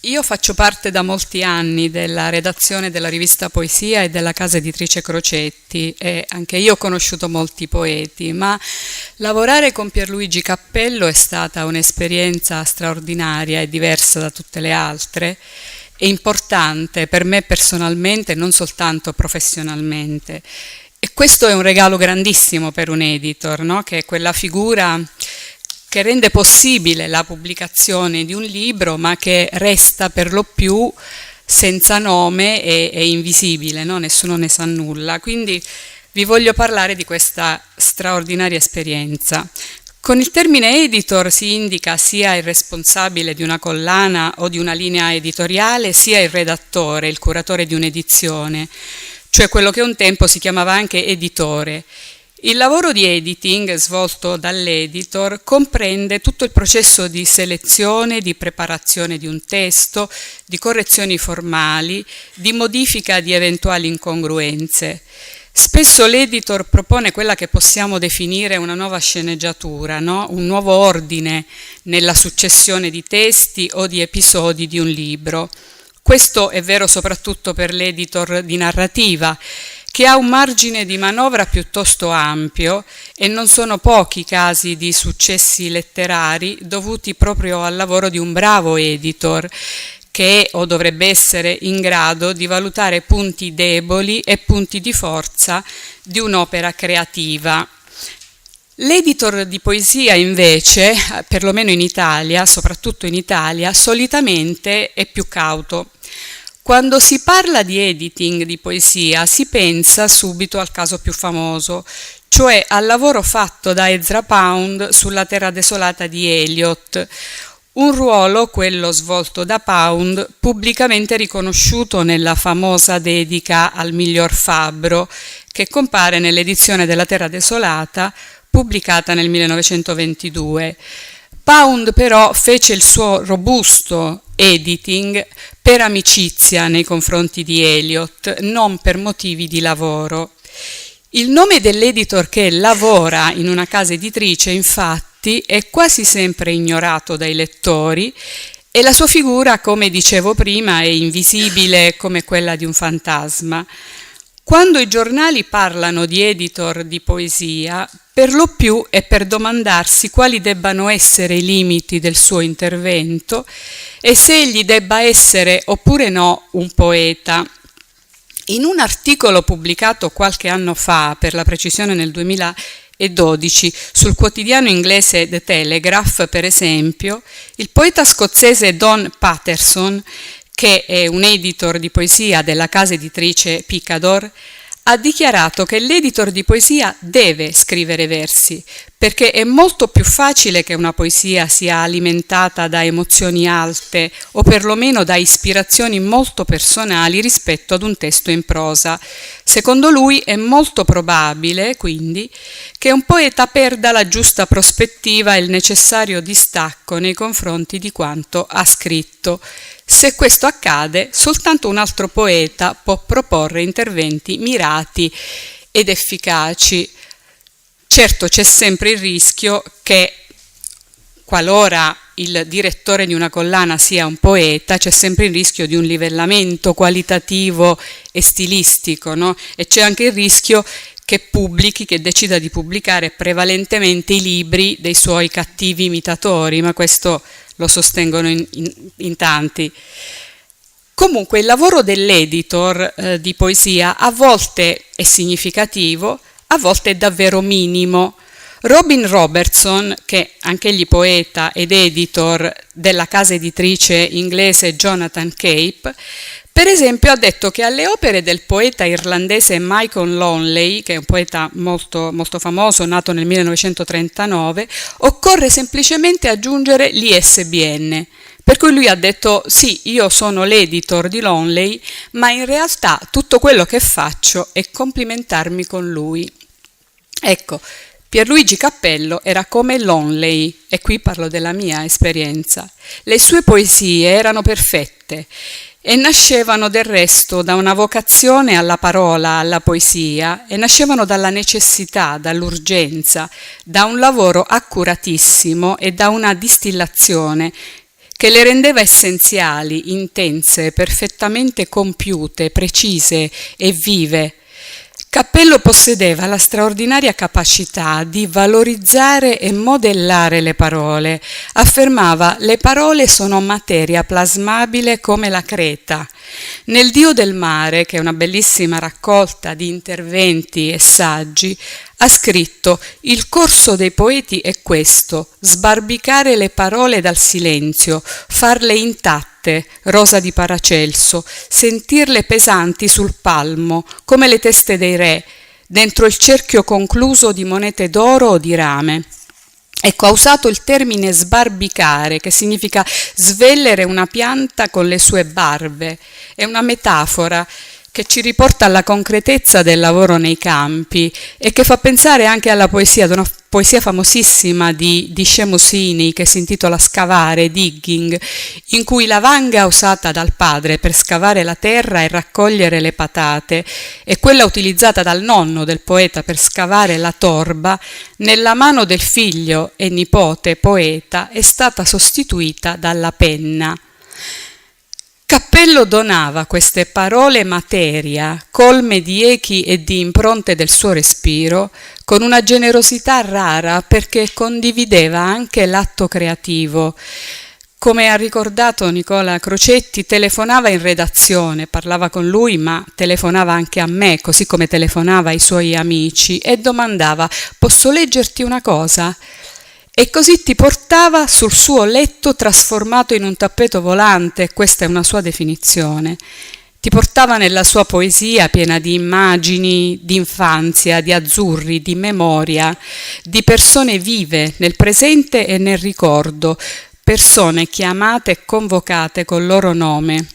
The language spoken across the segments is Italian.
Io faccio parte da molti anni della redazione della rivista Poesia e della casa editrice Crocetti e anche io ho conosciuto molti poeti, ma lavorare con Pierluigi Cappello è stata un'esperienza straordinaria e diversa da tutte le altre e importante per me personalmente, non soltanto professionalmente. E questo è un regalo grandissimo per un editor, no? Che è quella figura che rende possibile la pubblicazione di un libro, ma che resta per lo più senza nome e invisibile, no? Nessuno ne sa nulla. Quindi vi voglio parlare di questa straordinaria esperienza. Con il termine editor si indica sia il responsabile di una collana o di una linea editoriale, sia il redattore, il curatore di un'edizione, cioè quello che un tempo si chiamava anche editore. Il lavoro di editing svolto dall'editor comprende tutto il processo di selezione, di preparazione di un testo, di correzioni formali, di modifica di eventuali incongruenze. Spesso l'editor propone quella che possiamo definire una nuova sceneggiatura, no? Un nuovo ordine nella successione di testi o di episodi di un libro. Questo è vero soprattutto per l'editor di narrativa, che ha un margine di manovra piuttosto ampio e non sono pochi i casi di successi letterari dovuti proprio al lavoro di un bravo editor che è o dovrebbe essere in grado di valutare punti deboli e punti di forza di un'opera creativa. L'editor di poesia invece, perlomeno in Italia, soprattutto in Italia, solitamente è più cauto. Quando si parla di editing di poesia si pensa subito al caso più famoso, cioè al lavoro fatto da Ezra Pound sulla Terra desolata di Eliot, un ruolo, quello svolto da Pound, pubblicamente riconosciuto nella famosa dedica al miglior fabbro, che compare nell'edizione della Terra desolata pubblicata nel 1922. Pound però fece il suo robusto editing per amicizia nei confronti di Eliot, non per motivi di lavoro. Il nome dell'editor che lavora in una casa editrice, infatti, è quasi sempre ignorato dai lettori e la sua figura, come dicevo prima, è invisibile come quella di un fantasma. Quando i giornali parlano di editor di poesia, per lo più è per domandarsi quali debbano essere i limiti del suo intervento e se egli debba essere oppure no un poeta. In un articolo pubblicato qualche anno fa, per la precisione nel 2012, sul quotidiano inglese The Telegraph, per esempio, il poeta scozzese Don Patterson, che è un editor di poesia della casa editrice Picador, ha dichiarato che l'editor di poesia deve scrivere versi, perché è molto più facile che una poesia sia alimentata da emozioni alte o perlomeno da ispirazioni molto personali rispetto ad un testo in prosa. Secondo lui è molto probabile, quindi, che un poeta perda la giusta prospettiva e il necessario distacco nei confronti di quanto ha scritto. Se questo accade, soltanto un altro poeta può proporre interventi mirati ed efficaci. Certo, c'è sempre il rischio che, qualora il direttore di una collana sia un poeta, c'è sempre il rischio di un livellamento qualitativo e stilistico, no? E c'è anche il rischio che decida di pubblicare prevalentemente i libri dei suoi cattivi imitatori, ma questo lo sostengono in tanti. Comunque il lavoro dell'editor di poesia a volte è significativo, a volte è davvero minimo. Robin Robertson, che anch'egli poeta ed editor della casa editrice inglese Jonathan Cape, per esempio ha detto che alle opere del poeta irlandese Michael Longley, che è un poeta molto, molto famoso, nato nel 1939, occorre semplicemente aggiungere l'ISBN. Per cui lui ha detto sì, io sono l'editor di Longley, ma in realtà tutto quello che faccio è complimentarmi con lui. Ecco, Pierluigi Cappello era come Longley, e qui parlo della mia esperienza. Le sue poesie erano perfette e nascevano del resto da una vocazione alla parola, alla poesia, e nascevano dalla necessità, dall'urgenza, da un lavoro accuratissimo e da una distillazione che le rendeva essenziali, intense, perfettamente compiute, precise e vive. Cappello possedeva la straordinaria capacità di valorizzare e modellare le parole. Affermava: le parole sono materia plasmabile come la creta. Nel Dio del mare, che è una bellissima raccolta di interventi e saggi, ha scritto: il corso dei poeti è questo, sbarbicare le parole dal silenzio, farle intatte, rosa di Paracelso, sentirle pesanti sul palmo, come le teste dei re, dentro il cerchio concluso di monete d'oro o di rame. Ecco, ha usato il termine sbarbicare, che significa svellere una pianta con le sue barbe. È una metafora che ci riporta alla concretezza del lavoro nei campi e che fa pensare anche alla poesia, ad una poesia famosissima di Scemusini che si intitola Scavare, Digging, in cui la vanga usata dal padre per scavare la terra e raccogliere le patate e quella utilizzata dal nonno del poeta per scavare la torba, nella mano del figlio e nipote poeta è stata sostituita dalla penna. Cappello donava queste parole materia, colme di echi e di impronte del suo respiro, con una generosità rara perché condivideva anche l'atto creativo. Come ha ricordato Nicola Crocetti, telefonava in redazione, parlava con lui, ma telefonava anche a me, così come telefonava ai suoi amici, e domandava: «Posso leggerti una cosa?» E così ti portava sul suo letto trasformato in un tappeto volante, questa è una sua definizione. Ti portava nella sua poesia piena di immagini, di infanzia, di azzurri, di memoria, di persone vive nel presente e nel ricordo, persone chiamate e convocate col loro nome.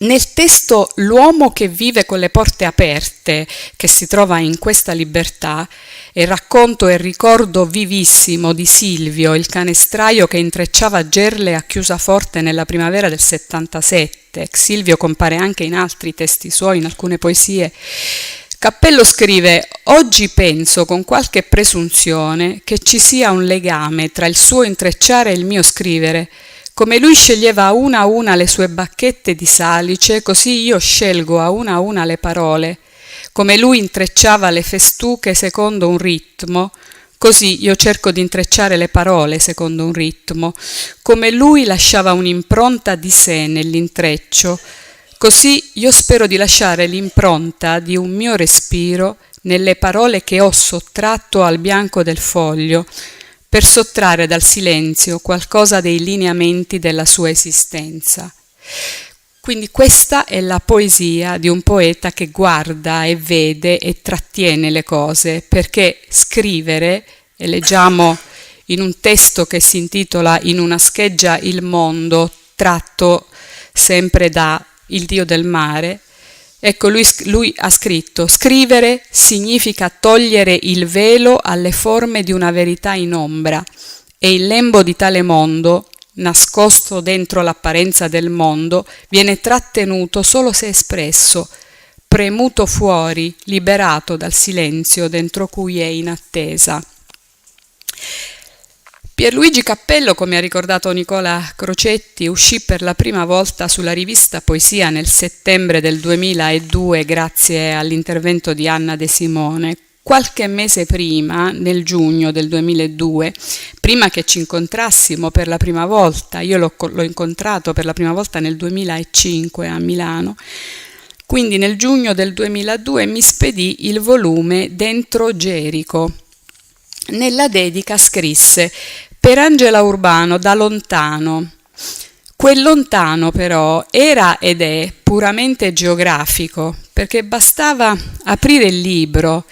Nel testo L'uomo che vive con le porte aperte, che si trova in questa libertà, è il racconto e il ricordo vivissimo di Silvio, il canestraio che intrecciava gerle a Chiusaforte nella primavera del 77. Silvio compare anche in altri testi suoi, in alcune poesie. Cappello scrive: «Oggi penso con qualche presunzione che ci sia un legame tra il suo intrecciare e il mio scrivere. Come lui sceglieva a una le sue bacchette di salice, così io scelgo a una le parole. Come lui intrecciava le festuche secondo un ritmo, così io cerco di intrecciare le parole secondo un ritmo. Come lui lasciava un'impronta di sé nell'intreccio, così io spero di lasciare l'impronta di un mio respiro nelle parole che ho sottratto al bianco del foglio, per sottrarre dal silenzio qualcosa dei lineamenti della sua esistenza». Quindi questa è la poesia di un poeta che guarda e vede e trattiene le cose, perché scrivere, e leggiamo in un testo che si intitola In una scheggia il mondo, tratto sempre da Il Dio del mare, ecco, lui ha scritto: «Scrivere significa togliere il velo alle forme di una verità in ombra, e il lembo di tale mondo, nascosto dentro l'apparenza del mondo, viene trattenuto solo se espresso, premuto fuori, liberato dal silenzio dentro cui è in attesa». Pierluigi Cappello, come ha ricordato Nicola Crocetti, uscì per la prima volta sulla rivista Poesia nel settembre del 2002 grazie all'intervento di Anna De Simone. Qualche mese prima, nel giugno del 2002, prima che ci incontrassimo per la prima volta, io l'ho incontrato per la prima volta nel 2005 a Milano, quindi nel giugno del 2002 mi spedì il volume Dentro Gerico. Nella dedica scrisse: «Per Angela Urbano, da lontano». Quel lontano però era ed è puramente geografico, perché bastava aprire il libro,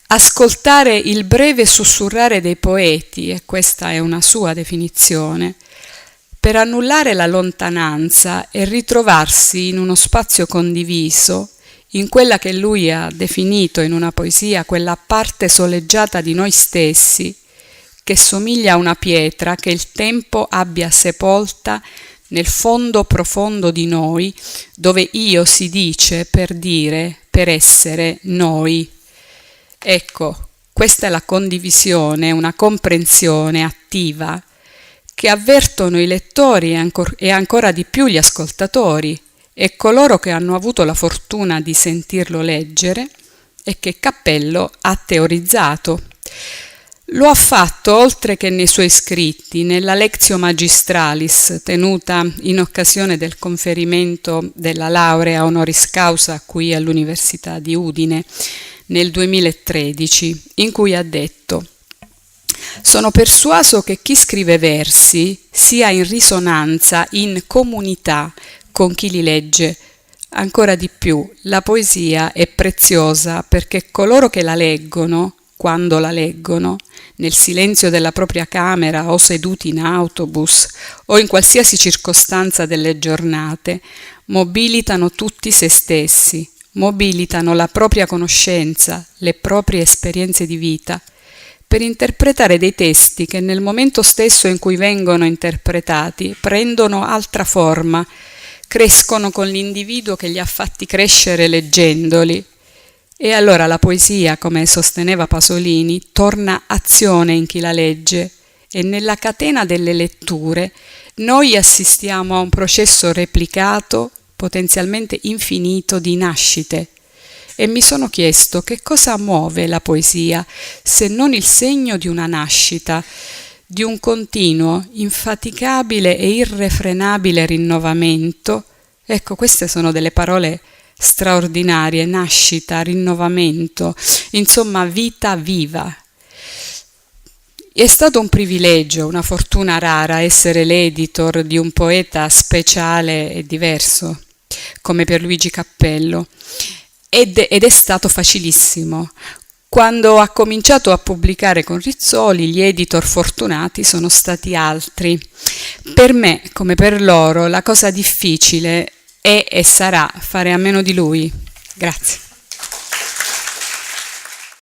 ascoltare il breve sussurrare dei poeti, e questa è una sua definizione, per annullare la lontananza e ritrovarsi in uno spazio condiviso, in quella che lui ha definito in una poesia quella parte soleggiata di noi stessi, che somiglia a una pietra che il tempo abbia sepolta nel fondo profondo di noi, dove io si dice per dire, per essere noi. Ecco, questa è la condivisione, una comprensione attiva che avvertono i lettori e ancora di più gli ascoltatori e coloro che hanno avuto la fortuna di sentirlo leggere e che Cappello ha teorizzato. Lo ha fatto oltre che nei suoi scritti, nella Lectio Magistralis tenuta in occasione del conferimento della laurea honoris causa qui all'Università di Udine nel 2013, in cui ha detto: «Sono persuaso che chi scrive versi sia in risonanza, in comunità con chi li legge. Ancora di più, la poesia è preziosa perché coloro che la leggono, quando la leggono, nel silenzio della propria camera o seduti in autobus o in qualsiasi circostanza delle giornate, mobilitano tutti se stessi, mobilitano la propria conoscenza, le proprie esperienze di vita, per interpretare dei testi che nel momento stesso in cui vengono interpretati prendono altra forma, crescono con l'individuo che li ha fatti crescere leggendoli. E allora la poesia, come sosteneva Pasolini, torna azione in chi la legge e nella catena delle letture noi assistiamo a un processo replicato, potenzialmente infinito, di nascite. E mi sono chiesto che cosa muove la poesia se non il segno di una nascita, di un continuo, infaticabile e irrefrenabile rinnovamento. Ecco, queste sono delle parole straordinarie: nascita, rinnovamento, insomma vita viva. È stato un privilegio, una fortuna rara essere l'editor di un poeta speciale e diverso come Pierluigi Cappello ed è stato facilissimo. Quando ha cominciato a pubblicare con Rizzoli, gli editor fortunati sono stati altri. Per me, come per loro, la cosa difficile è e sarà fare a meno di lui. Grazie.